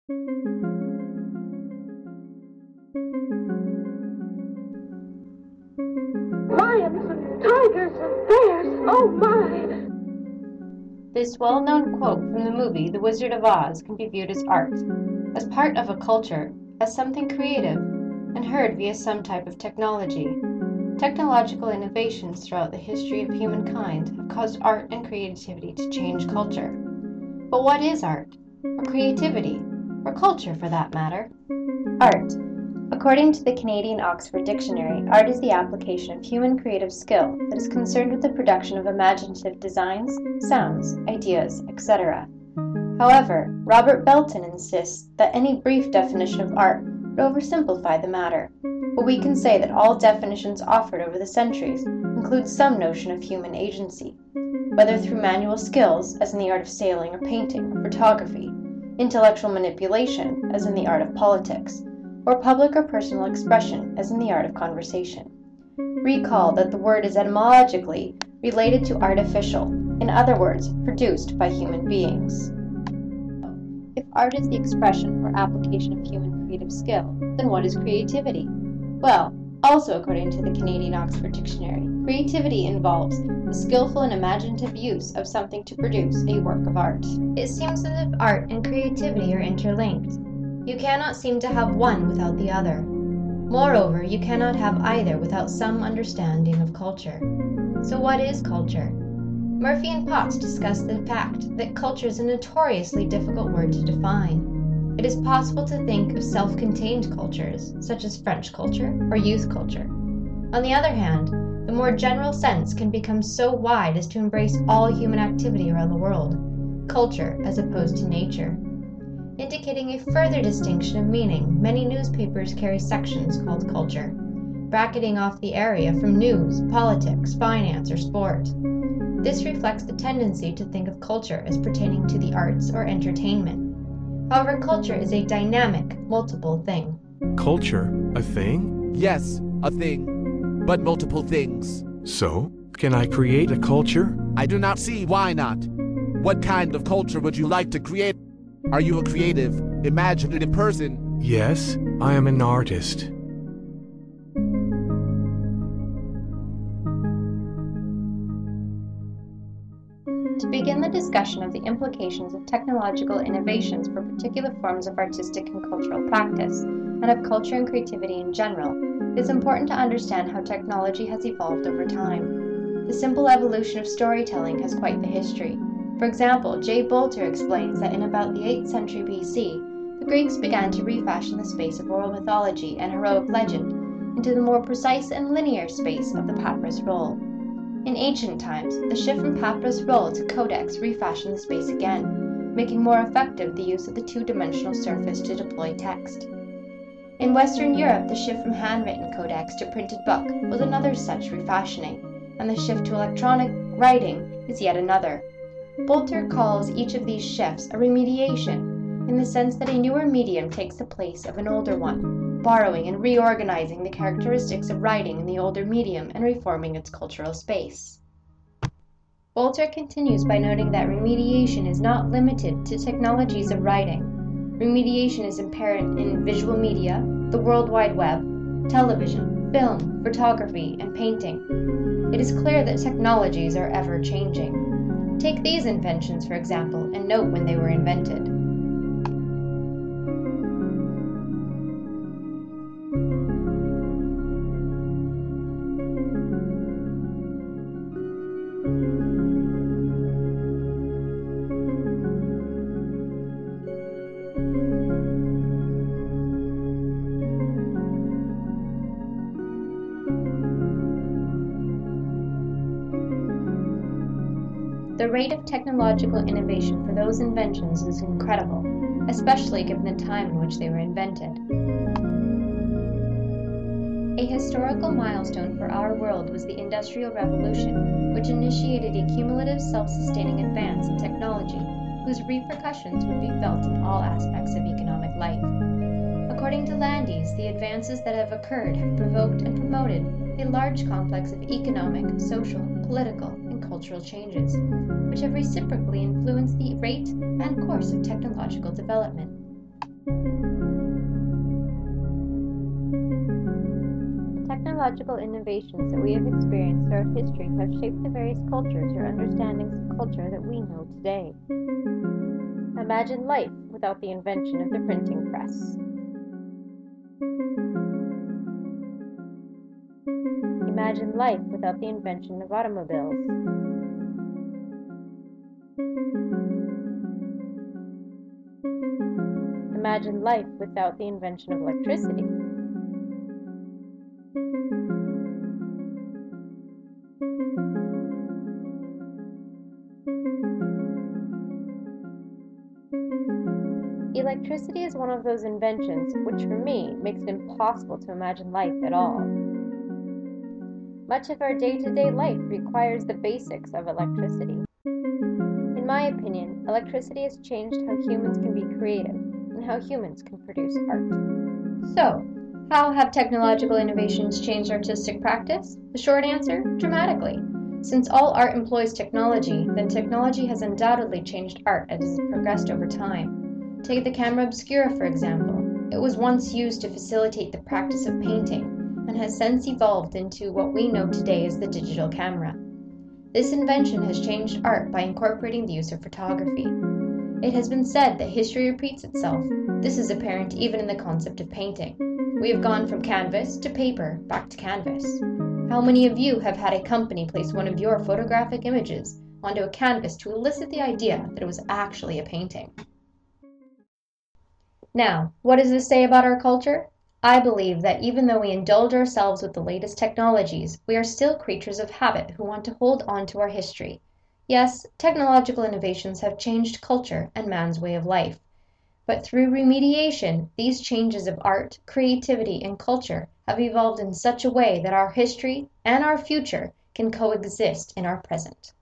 Lions and tigers and bears, oh my! This well-known quote from the movie The Wizard of Oz can be viewed as art, as part of a culture, as something creative, and heard via some type of technology. Technological innovations throughout the history of humankind have caused art and creativity to change culture. But what is art? Or creativity? Or culture, for that matter? Art. According to the Canadian Oxford Dictionary, art is the application of human creative skill that is concerned with the production of imaginative designs, sounds, ideas, etc. However, Robert Belton insists that any brief definition of art would oversimplify the matter, but we can say that all definitions offered over the centuries include some notion of human agency, whether through manual skills, as in the art of sailing or painting or photography, intellectual manipulation, as in the art of politics, or public or personal expression, as in the art of conversation. Recall that the word is etymologically related to artificial, in other words, produced by human beings. If art is the expression or application of human creative skill, then what is creativity? Well, also according to the Canadian Oxford Dictionary, creativity involves the skillful and imaginative use of something to produce a work of art. It seems as if art and creativity are interlinked. You cannot seem to have one without the other. Moreover, you cannot have either without some understanding of culture. So what is culture? Murphy and Potts discuss the fact that culture is a notoriously difficult word to define. It is possible to think of self-contained cultures, such as French culture or youth culture. On the other hand, the more general sense can become so wide as to embrace all human activity around the world, culture as opposed to nature. Indicating a further distinction of meaning, many newspapers carry sections called culture, bracketing off the area from news, politics, finance, or sport. This reflects the tendency to think of culture as pertaining to the arts or entertainment. However, culture is a dynamic, multiple thing. Culture, a thing? Yes, a thing, but multiple things. So, can I create a culture? I do not see why not. What kind of culture would you like to create? Are you a creative, imaginative person? Yes, I am an artist. To begin the discussion of the implications of technological innovations for particular forms of artistic and cultural practice, and of culture and creativity in general, it is important to understand how technology has evolved over time. The simple evolution of storytelling has quite the history. For example, J. Bolter explains that in about the 8th century BC, the Greeks began to refashion the space of oral mythology and heroic legend into the more precise and linear space of the papyrus roll. In ancient times, the shift from papyrus roll to codex refashioned the space again, making more effective the use of the two-dimensional surface to deploy text. In Western Europe, the shift from handwritten codex to printed book was another such refashioning, and the shift to electronic writing is yet another. Bolter calls each of these shifts a remediation, in the sense that a newer medium takes the place of an older one, borrowing and reorganizing the characteristics of writing in the older medium and reforming its cultural space. Bolter continues by noting that remediation is not limited to technologies of writing. Remediation is apparent in visual media, the World Wide Web, television, film, photography, and painting. It is clear that technologies are ever changing. Take these inventions, for example, and note when they were invented. The rate of technological innovation for those inventions is incredible, especially given the time in which they were invented. A historical milestone for our world was the Industrial Revolution, which initiated a cumulative self-sustaining advance in technology, whose repercussions would be felt in all aspects of economic life. According to Landis, the advances that have occurred have provoked and promoted a large complex of economic, social, political, and cultural changes, which have reciprocally influenced the rate and course of technological development. The technological innovations that we have experienced throughout history have shaped the various cultures or understandings of culture that we know today. Imagine life without the invention of the printing press. Imagine life without the invention of automobiles. Imagine life without the invention of electricity. Electricity is one of those inventions which for me makes it impossible to imagine life at all. Much of our day-to-day life requires the basics of electricity. In my opinion, electricity has changed how humans can be creative and how humans can produce art. So, how have technological innovations changed artistic practice? The short answer, dramatically. Since all art employs technology, then technology has undoubtedly changed art as it has progressed over time. Take the camera obscura, for example. It was once used to facilitate the practice of painting, and has since evolved into what we know today as the digital camera. This invention has changed art by incorporating the use of photography. It has been said that history repeats itself. This is apparent even in the concept of painting. We have gone from canvas to paper, back to canvas. How many of you have had a company place one of your photographic images onto a canvas to elicit the idea that it was actually a painting? Now, what does this say about our culture? I believe that even though we indulge ourselves with the latest technologies, we are still creatures of habit who want to hold on to our history. Yes, technological innovations have changed culture and man's way of life. But through remediation, these changes of art, creativity, and culture have evolved in such a way that our history and our future can coexist in our present.